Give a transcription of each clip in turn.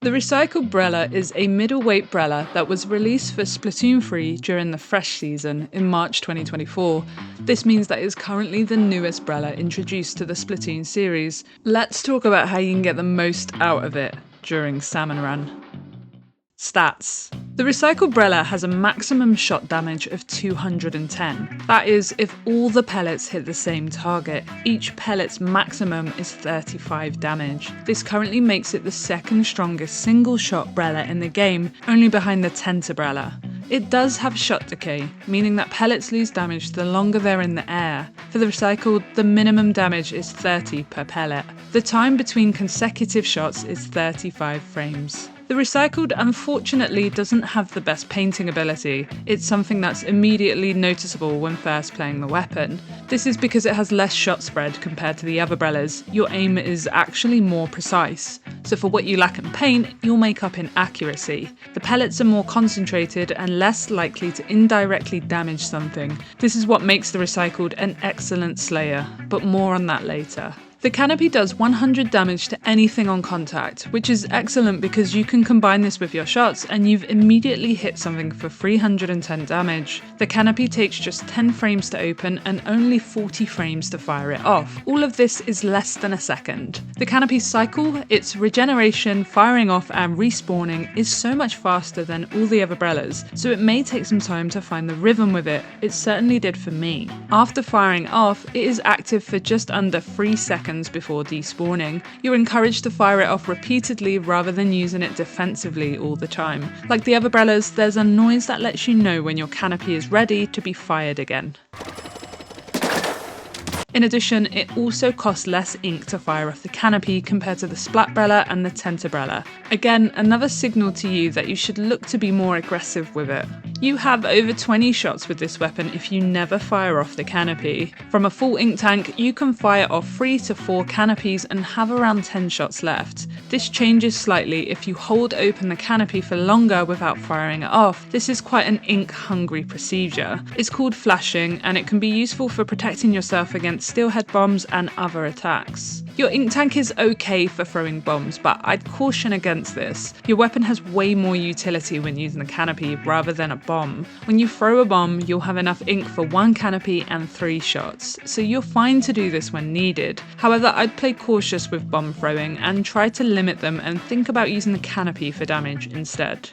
The Recycled Brella is a middleweight Brella that was released for Splatoon 3 during the Fresh season in March 2024. This means that it is currently the newest Brella introduced to the Splatoon series. Let's talk about how you can get the most out of it during SalmonRun. Stats. The Recycled Brella has a maximum shot damage of 210. That is, if all the pellets hit the same target. Each pellet's maximum is 35 damage. This currently makes it the second strongest single-shot Brella in the game, only behind the Brella. It does have shot decay, meaning that pellets lose damage the longer they're in the air. For the Recycled, the minimum damage is 30 per pellet. The time between consecutive shots is 35 frames. The Recycled unfortunately doesn't have the best painting ability. It's something that's immediately noticeable when first playing the weapon. This is because it has less shot spread compared to the other Brellas. Your aim is actually more precise. So for what you lack in paint, you'll make up in accuracy. The pellets are more concentrated and less likely to indirectly damage something. This is what makes the Recycled an excellent slayer, but more on that later. The Canopy does 100 damage to anything on contact, which is excellent because you can combine this with your shots and you've immediately hit something for 310 damage. The Canopy takes just 10 frames to open and only 40 frames to fire it off. All of this is less than a second. The Canopy's cycle, its regeneration, firing off and respawning is so much faster than all the other Brellas, so it may take some time to find the rhythm with it. It certainly did for me. After firing off, it is active for just under 3 seconds before despawning. You're encouraged to fire it off repeatedly rather than using it defensively all the time. Like the other Brellas, there's a noise that lets you know when your Canopy is ready to be fired again. In addition, it also costs less ink to fire off the Canopy compared to the Splat Brella and the Brella. Again, another signal to you that you should look to be more aggressive with it. You have over 20 shots with this weapon if you never fire off the Canopy. From a full ink tank, you can fire off 3 to 4 canopies and have around 10 shots left. This changes slightly if you hold open the Canopy for longer without firing it off. This is quite an ink-hungry procedure. It's called flashing, and it can be useful for protecting yourself against steelhead bombs and other attacks. Your ink tank is okay for throwing bombs, but I'd caution against this. Your weapon has way more utility when using the Canopy rather than a bomb. When you throw a bomb, you'll have enough ink for 1 Canopy and 3 shots, so you're fine to do this when needed. However, I'd play cautious with bomb throwing and try to limit them and think about using the Canopy for damage instead.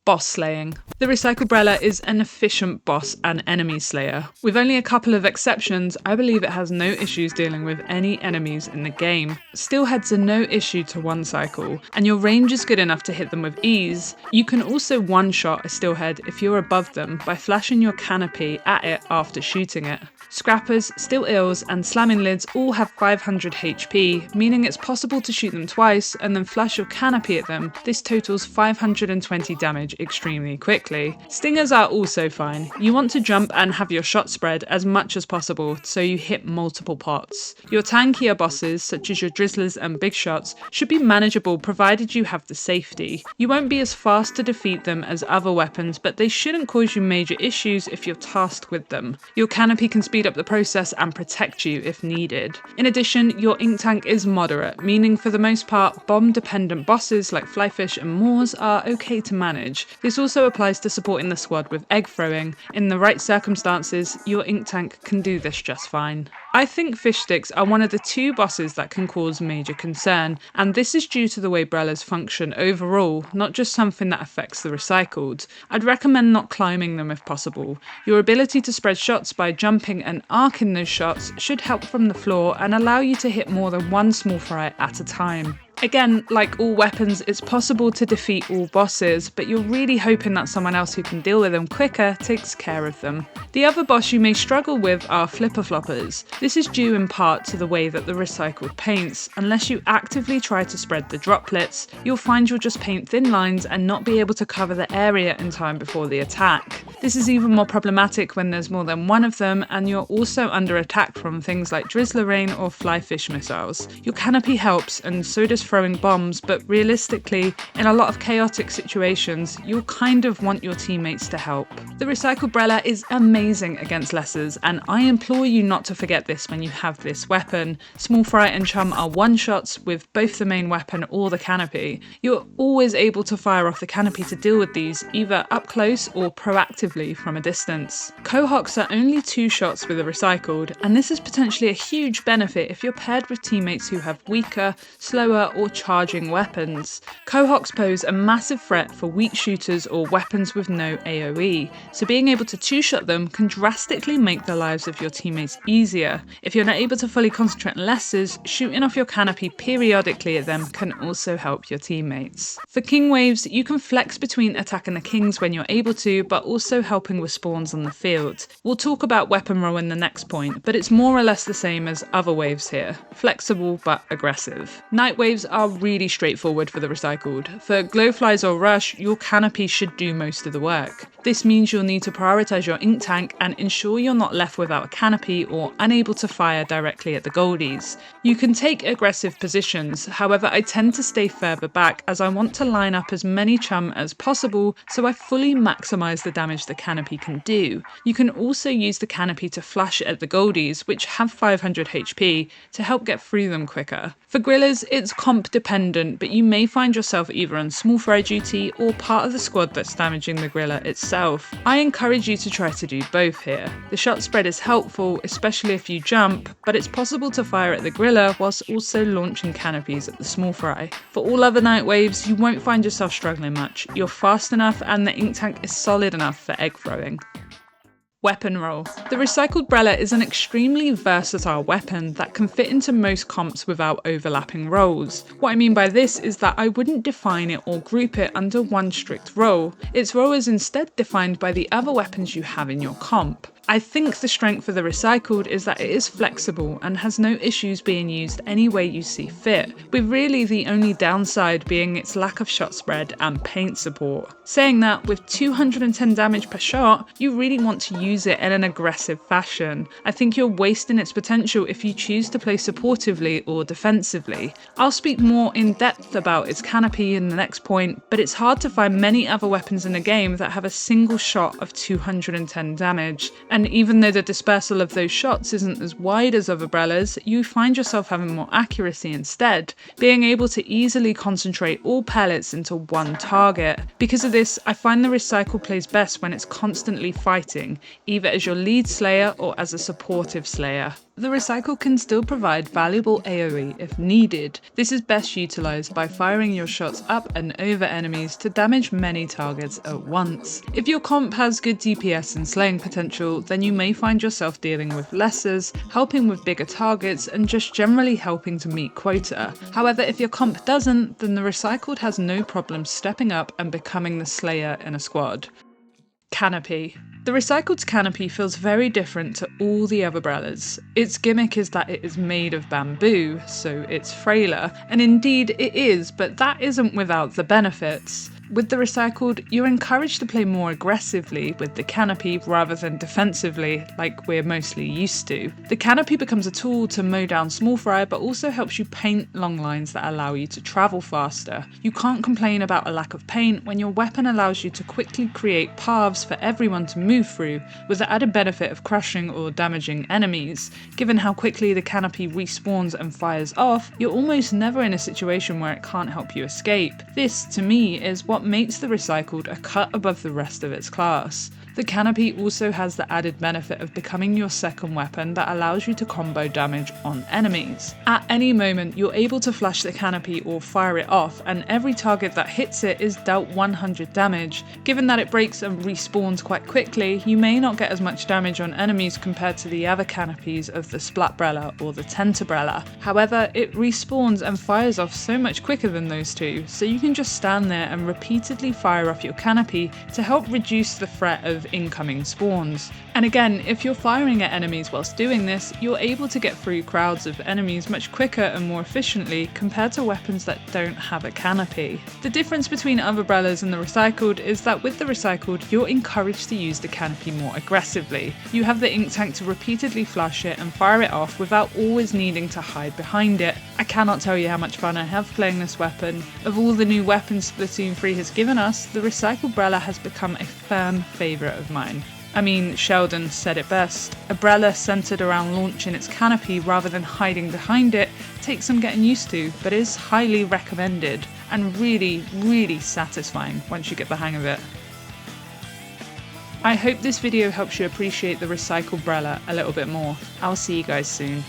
Boss slaying. The Recycled Brella is an efficient boss and enemy slayer. With only a couple of exceptions, I believe it has no issues dealing with any enemies in the game. Steelheads are no issue to one cycle, and your range is good enough to hit them with ease. You can also one-shot a steelhead if you're above them by flashing your Canopy at it after shooting it. Scrappers, steel eels, and slamming lids all have 500 HP, meaning it's possible to shoot them twice and then flash your Canopy at them. This totals 520 damage extremely quickly. Stingers are also fine. You want to jump and have your shot spread as much as possible so you hit multiple pots. Your tankier bosses, such as your drizzlers and big shots, should be manageable provided you have the safety. You won't be as fast to defeat them as other weapons, but they shouldn't cause you major issues if you're tasked with them. Your Canopy can speed up the process and protect you if needed. In addition, your ink tank is moderate, meaning for the most part, bomb-dependent bosses like flyfish and moors are okay to manage. This also applies to supporting the squad with egg throwing. In the right circumstances, your ink tank can do this just fine. I think fish sticks are one of the 2 bosses that can cause major concern, and this is due to the way Brellas function overall, not just something that affects the Recycled. I'd recommend not climbing them if possible. Your ability to spread shots by jumping and arcing those shots should help from the floor and allow you to hit more than one small fry at a time. Again, like all weapons, it's possible to defeat all bosses, but you're really hoping that someone else who can deal with them quicker takes care of them. The other boss you may struggle with are flipper floppers. This is due in part to the way that the Recycled paints. Unless you actively try to spread the droplets, you'll find you'll just paint thin lines and not be able to cover the area in time before the attack. This is even more problematic when there's more than one of them and you're also under attack from things like drizzler rain or flyfish missiles. Your Canopy helps, and so does throwing bombs, but realistically, in a lot of chaotic situations, you'll kind of want your teammates to help. The Recycled Brella is amazing against lessers, and I implore you not to forget get this when you have this weapon. Small Fry and Chum are one-shots with both the main weapon or the canopy. You're always able to fire off the canopy to deal with these, either up close or proactively from a distance. Cohocks are only 2 shots with a Recycled, and this is potentially a huge benefit if you're paired with teammates who have weaker, slower or charging weapons. Cohocks pose a massive threat for weak shooters or weapons with no AoE, so being able to 2-shot them can drastically make the lives of your teammates easier. If you're not able to fully concentrate on lessers, shooting off your canopy periodically at them can also help your teammates. For king waves, you can flex between attacking the kings when you're able to, but also helping with spawns on the field. We'll talk about weapon roll in the next point, but it's more or less the same as other waves here. Flexible but aggressive. Night waves are really straightforward for the Recycled. For glowflies or rush, your canopy should do most of the work. This means you'll need to prioritize your ink tank and ensure you're not left without a canopy or unable to fire directly at the goldies. You can take aggressive positions, however I tend to stay further back as I want to line up as many chum as possible so I fully maximise the damage the canopy can do. You can also use the canopy to flash at the goldies, which have 500 HP, to help get through them quicker. For grillers, it's comp dependent, but you may find yourself either on small fry duty or part of the squad that's damaging the griller itself. I encourage you to try to do both here. The shot spread is helpful, especially if you jump, but it's possible to fire at the griller whilst also launching canopies at the small fry. For all other night waves, you won't find yourself struggling much. You're fast enough and the ink tank is solid enough for egg throwing. Weapon roll. The Recycled Brella is an extremely versatile weapon that can fit into most comps without overlapping roles. What I mean by this is that I wouldn't define it or group it under one strict role. Its role is instead defined by the other weapons you have in your comp. I think the strength of the Recycled is that it is flexible and has no issues being used any way you see fit, with really the only downside being its lack of shot spread and paint support. Saying that, with 210 damage per shot, you really want to use it in an aggressive fashion. I think you're wasting its potential if you choose to play supportively or defensively. I'll speak more in depth about its canopy in the next point, but it's hard to find many other weapons in the game that have a single shot of 210 damage. And even though the dispersal of those shots isn't as wide as other Brellas, you find yourself having more accuracy instead, being able to easily concentrate all pellets into one target. Because of this, I find the Recycle plays best when it's constantly fighting, either as your lead slayer or as a supportive slayer. The Recycle can still provide valuable AoE if needed. This is best utilised by firing your shots up and over enemies to damage many targets at once. If your comp has good DPS and slaying potential, then you may find yourself dealing with lessers, helping with bigger targets, and just generally helping to meet quota. However, if your comp doesn't, then the Recycled has no problem stepping up and becoming the slayer in a squad. Canopy. The Recycled's canopy feels very different to all the other Brellas. Its gimmick is that it is made of bamboo, so it's frailer, and indeed it is, but that isn't without the benefits. With the Recycled, you're encouraged to play more aggressively with the canopy rather than defensively, like we're mostly used to. The canopy becomes a tool to mow down small fry, but also helps you paint long lines that allow you to travel faster. You can't complain about a lack of paint when your weapon allows you to quickly create paths for everyone to move through, with the added benefit of crushing or damaging enemies. Given how quickly the canopy respawns and fires off, you're almost never in a situation where it can't help you escape. This, to me, is what makes the Recycled a cut above the rest of its class. The canopy also has the added benefit of becoming your second weapon that allows you to combo damage on enemies. At any moment, you're able to flash the canopy or fire it off, and every target that hits it is dealt 100 damage. Given that it breaks and respawns quite quickly, you may not get as much damage on enemies compared to the other canopies of the Splat Brella or the Brella. However, it respawns and fires off so much quicker than those two, so you can just stand there and repeatedly fire off your canopy to help reduce the threat of incoming spawns. And again, if you're firing at enemies whilst doing this, you're able to get through crowds of enemies much quicker and more efficiently compared to weapons that don't have a canopy. The difference between other Brellas and the Recycled is that with the Recycled, you're encouraged to use the canopy more aggressively. You have the ink tank to repeatedly flush it and fire it off without always needing to hide behind it. I cannot tell you how much fun I have playing this weapon. Of all the new weapons Splatoon 3 has given us, the Recycled Brella has become a firm favourite of mine. I mean, Sheldon said it best. A Brella centered around launching its canopy rather than hiding behind it takes some getting used to, but is highly recommended and really, really satisfying once you get the hang of it. I hope this video helps you appreciate the Recycled Brella a little bit more. I'll see you guys soon.